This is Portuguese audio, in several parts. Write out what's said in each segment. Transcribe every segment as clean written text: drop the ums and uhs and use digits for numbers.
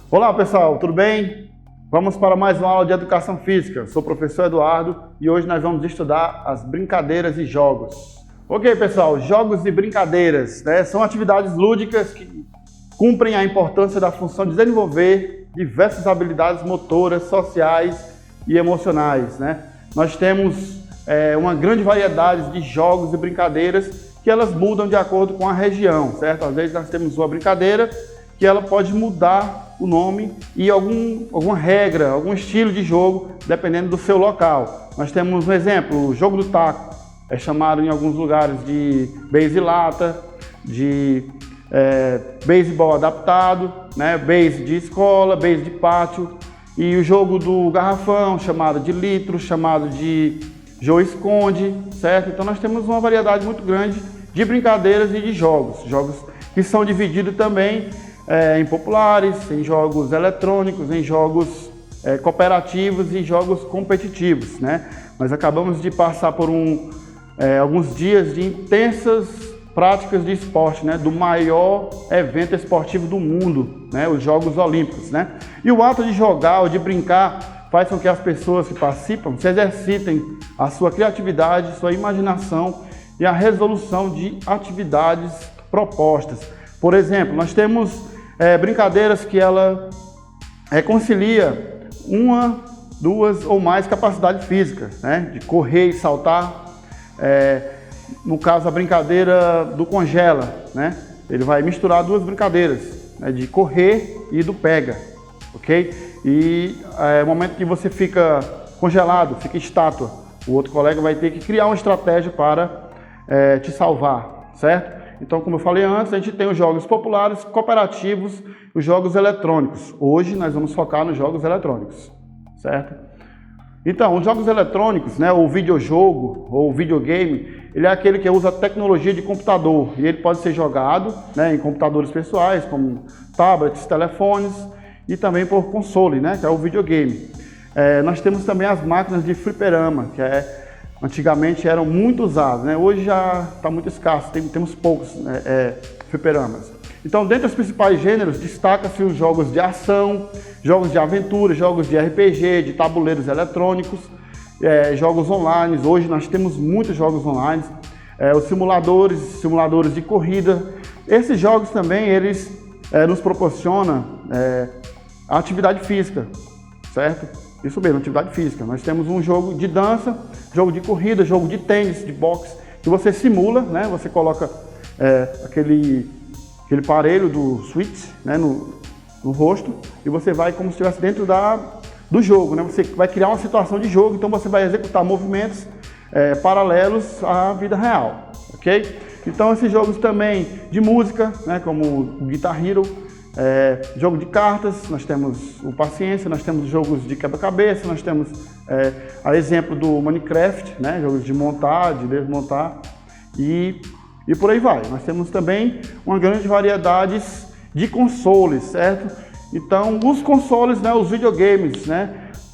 Olá pessoal, tudo bem? Vamos para mais uma aula de Educação Física. Sou o professor Eduardo e hoje nós vamos estudar as brincadeiras e jogos. Ok pessoal, jogos e brincadeiras, são atividades lúdicas que cumprem a importância da função de desenvolver diversas habilidades motoras, sociais e emocionais. Nós temos uma grande variedade de jogos e brincadeiras que elas mudam de acordo com a região, certo? Às vezes nós temos uma brincadeira que ela pode mudar o nome e alguma regra, algum estilo de jogo, dependendo do seu local. Nós temos um exemplo, o jogo do taco, é chamado em alguns lugares de base lata, de beisebol adaptado, base de escola, base de pátio, e o jogo do garrafão, chamado de litro, chamado de jogo-esconde, certo? Então nós temos uma variedade muito grande de brincadeiras e de jogos que são divididos também em populares, em jogos eletrônicos, em jogos cooperativos e jogos competitivos. Nós acabamos de passar por alguns dias de intensas práticas de esporte, do maior evento esportivo do mundo, os Jogos Olímpicos. E o ato de jogar ou de brincar faz com que as pessoas que participam se exercitem a sua criatividade, sua imaginação e a resolução de atividades propostas. Por exemplo, nós temos brincadeiras que ela concilia uma, duas ou mais capacidades físicas, de correr e saltar. No caso, a brincadeira do congela, ele vai misturar duas brincadeiras, de correr e do pega, ok? E no momento que você fica congelado, fica estátua, o outro colega vai ter que criar uma estratégia para te salvar, certo? Então, como eu falei antes, a gente tem os jogos populares, cooperativos, os jogos eletrônicos. Hoje nós vamos focar nos jogos eletrônicos, certo? Então, os jogos eletrônicos, o videojogo ou o videogame, ele é aquele que usa tecnologia de computador e ele pode ser jogado em computadores pessoais, como tablets, telefones e também por console, que é o videogame. Nós temos também as máquinas de fliperama, que antigamente eram muito usadas, hoje já está muito escasso, temos poucos fliperamas. Então, dentre os principais gêneros, destaca-se os jogos de ação, jogos de aventura, jogos de RPG, de tabuleiros eletrônicos, jogos online. Hoje nós temos muitos jogos online, os simuladores de corrida. Esses jogos também, eles nos proporcionam atividade física, certo? Isso mesmo, atividade física. Nós temos um jogo de dança, jogo de corrida, jogo de tênis, de boxe, que você simula, você coloca aquele aparelho do Switch no rosto e você vai como se estivesse dentro do jogo, Você vai criar uma situação de jogo, então você vai executar movimentos paralelos à vida real, ok? Então esses jogos também de música, como o Guitar Hero, jogo de cartas, nós temos o Paciência, nós temos jogos de quebra-cabeça, nós temos a exemplo do Minecraft, jogos de montar, de desmontar e por aí vai. Nós temos também uma grande variedade de consoles, certo? Então, os consoles, os videogames,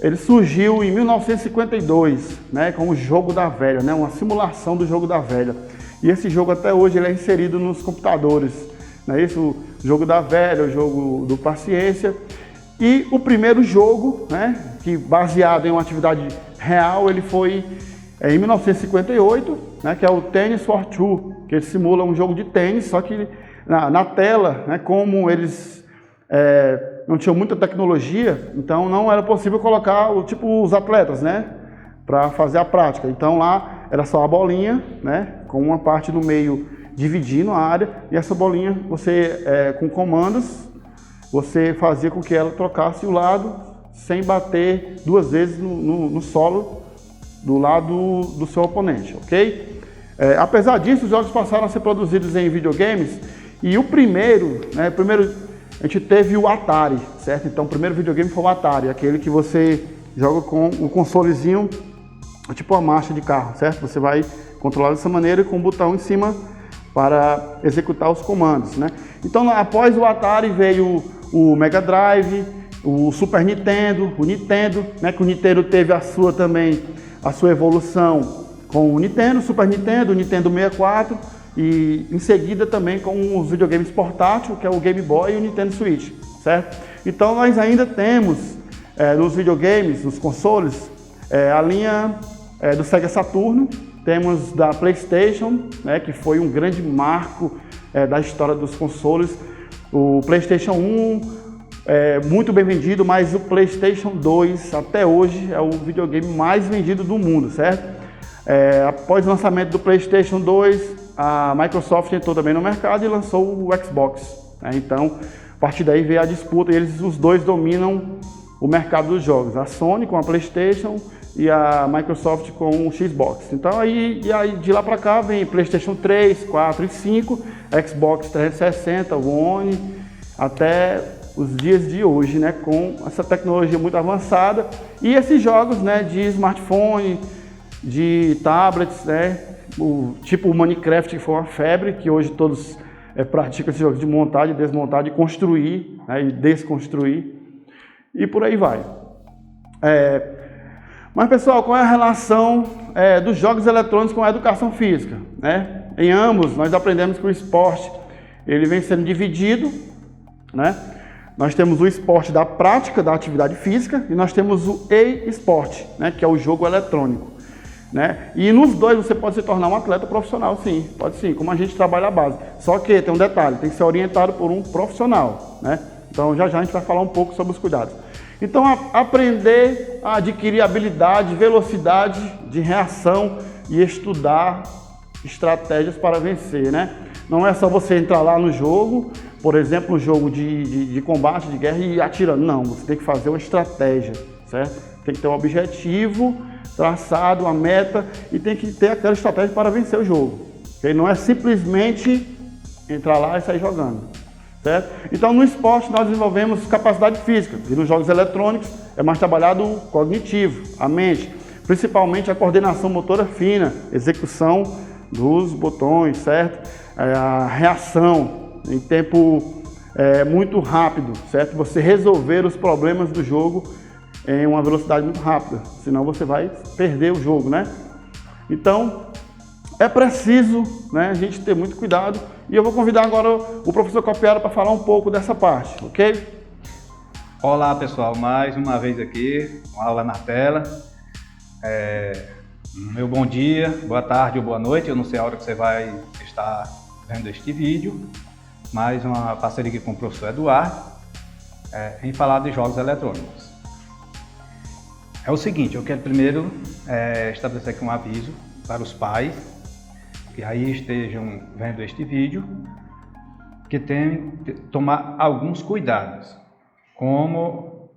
ele surgiu em 1952, com o Jogo da Velha, uma simulação do Jogo da Velha. E esse jogo até hoje ele é inserido nos computadores, o Jogo da Velha, o jogo do Paciência. E o primeiro jogo, que baseado em uma atividade real, ele foi em 1958, que é o Tennis for Two, que ele simula um jogo de tênis, só que na tela, como eles não tinham muita tecnologia, então não era possível colocar os atletas, para fazer a prática. Então lá era só a bolinha, com uma parte no meio dividindo a área, e essa bolinha, você com comandos, você fazia com que ela trocasse o lado sem bater duas vezes no solo do lado do seu oponente, ok? Apesar disso, os jogos passaram a ser produzidos em videogames, e o primeiro a gente teve o Atari, certo? Então o primeiro videogame foi o Atari, aquele que você joga com um consolezinho, tipo uma marcha de carro, certo? Você vai controlar dessa maneira e com um botão em cima para executar os comandos, Então, após o Atari veio o Mega Drive, o Super Nintendo, que o Nintendo teve a sua evolução com o Nintendo, Super Nintendo, o Nintendo 64 e em seguida também com os videogames portátil, que é o Game Boy e o Nintendo Switch, certo? Então nós ainda temos nos videogames, nos consoles, a linha do Sega Saturno, temos da PlayStation, né, que foi um grande marco da história dos consoles. O PlayStation 1 é muito bem vendido, mas o PlayStation 2 até hoje é o videogame mais vendido do mundo, certo? Após o lançamento do PlayStation 2, a Microsoft entrou também no mercado e lançou o Xbox, né? Então, a partir daí veio a disputa e os dois dominam o mercado dos jogos. A Sony com a PlayStation e a Microsoft com o Xbox. Então, aí de lá para cá vem PlayStation 3, 4 e 5, Xbox 360, o One, até os dias de hoje, né, com essa tecnologia muito avançada e esses jogos, né, de smartphone, de tablets, né, tipo o Minecraft, que foi uma febre, que hoje todos praticam esses jogos de montar, de desmontar, de construir, né, e desconstruir, e por aí vai. Mas pessoal, qual é a relação dos jogos eletrônicos com a educação física, né? Em ambos nós aprendemos que o esporte ele vem sendo dividido, né? Nós temos o esporte da prática da atividade física e nós temos o e-esporte, né, que é o jogo eletrônico, né? E nos dois você pode se tornar um atleta profissional, sim, pode sim, como a gente trabalha a base. Só que tem um detalhe, tem que ser orientado por um profissional, né? Então já a gente vai falar um pouco sobre os cuidados. Então aprender a adquirir habilidade, velocidade de reação e estudar estratégias para vencer, né? Não é só você entrar lá no jogo, por exemplo, um jogo de combate, de guerra e atirando. Não, você tem que fazer uma estratégia, certo? Tem que ter um objetivo traçado, uma meta e tem que ter aquela estratégia para vencer o jogo. Okay? Não é simplesmente entrar lá e sair jogando, certo? Então, no esporte nós desenvolvemos capacidade física e nos jogos eletrônicos é mais trabalhado o cognitivo, a mente, principalmente a coordenação motora fina, execução dos botões, certo? A reação em tempo muito rápido, certo? Você resolver os problemas do jogo em uma velocidade muito rápida, senão você vai perder o jogo, né? Então, é preciso, né, a gente ter muito cuidado e eu vou convidar agora o professor Copiaro para falar um pouco dessa parte, ok? Olá pessoal, mais uma vez aqui, uma aula na tela. Meu bom dia, boa tarde ou boa noite, eu não sei a hora que você vai estar vendo este vídeo. Mais uma parceria aqui com o professor Eduardo, em falar de jogos eletrônicos. É o seguinte, eu quero primeiro estabelecer aqui um aviso para os pais que aí estejam vendo este vídeo, que tem que tomar alguns cuidados, como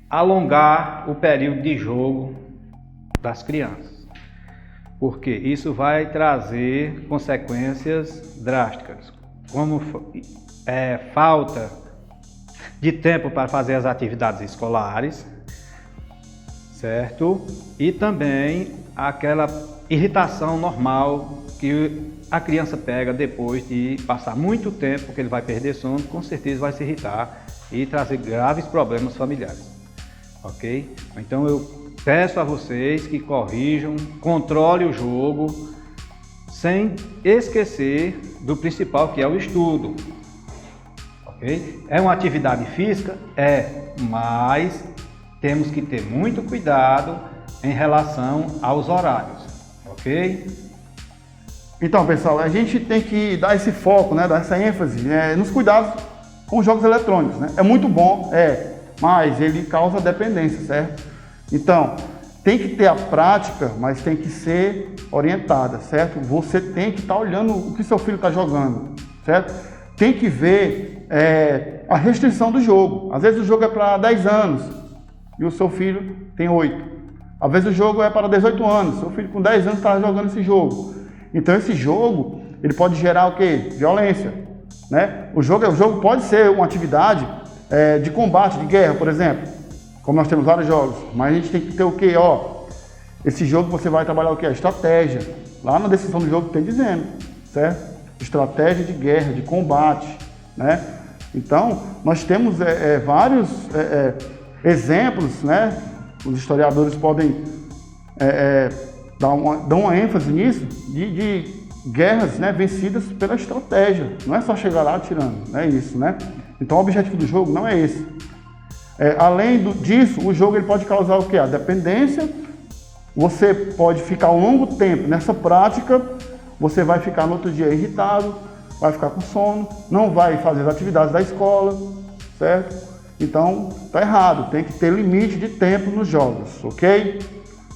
alongar o período de jogo das crianças, porque isso vai trazer consequências drásticas, como falta de tempo para fazer as atividades escolares, certo? E também aquela irritação normal que a criança pega depois de passar muito tempo, porque ele vai perder sono, com certeza vai se irritar e trazer graves problemas familiares, ok? Então eu peço a vocês que corrijam, controle o jogo, sem esquecer do principal, que é o estudo, ok? É uma atividade física? Mas temos que ter muito cuidado em relação aos horários, ok? Então, pessoal, a gente tem que dar esse foco, né, dar essa ênfase nos cuidados com os jogos eletrônicos, né? É muito bom, mas ele causa dependência, certo? Então, tem que ter a prática, mas tem que ser orientada, certo? Você tem que estar olhando o que seu filho está jogando, certo? Tem que ver a restrição do jogo. Às vezes o jogo é para 10 anos e o seu filho tem 8. Às vezes o jogo é para 18 anos, seu filho com 10 anos está jogando esse jogo. Então esse jogo, ele pode gerar o quê? Violência, né? O jogo pode ser uma atividade de combate, de guerra, por exemplo, como nós temos vários jogos, mas a gente tem que ter o quê? Esse jogo você vai trabalhar o quê? A estratégia. Lá na descrição do jogo tem dizendo, certo? Estratégia de guerra, de combate, né? Então, nós temos vários exemplos, né? Os historiadores podem dar uma ênfase nisso, de guerras, né, vencidas pela estratégia. Não é só chegar lá atirando, não é isso, né? Então o objetivo do jogo não é esse. Além disso, o jogo ele pode causar o quê? A dependência. Você pode ficar um longo tempo nessa prática, você vai ficar no outro dia irritado, vai ficar com sono, não vai fazer as atividades da escola, certo? Então, tá errado, tem que ter limite de tempo nos jogos, ok?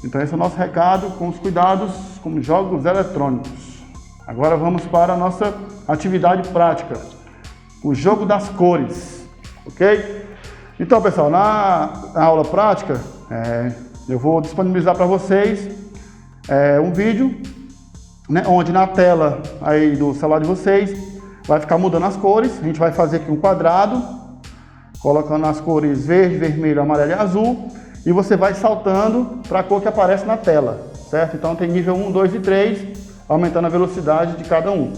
Então esse é o nosso recado com os cuidados com jogos eletrônicos. Agora vamos para a nossa atividade prática, o jogo das cores, ok? Então, pessoal, na aula prática, eu vou disponibilizar para vocês um vídeo, né, onde na tela aí do celular de vocês vai ficar mudando as cores. A gente vai fazer aqui um quadrado, colocando as cores verde, vermelho, amarelo e azul, e você vai saltando para a cor que aparece na tela, certo? Então tem nível 1, 2 e 3, aumentando a velocidade de cada um.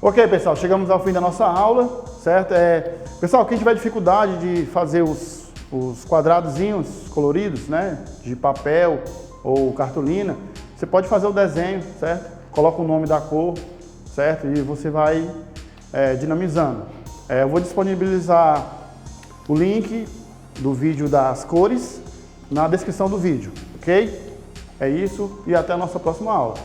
Ok, pessoal, chegamos ao fim da nossa aula, certo? Pessoal, quem tiver dificuldade de fazer os quadradozinhos coloridos, né, de papel ou cartolina, você pode fazer o desenho, certo? Coloca o nome da cor, certo? E você vai dinamizando. Eu vou disponibilizar o link do vídeo das cores na descrição do vídeo, ok? É isso e até a nossa próxima aula.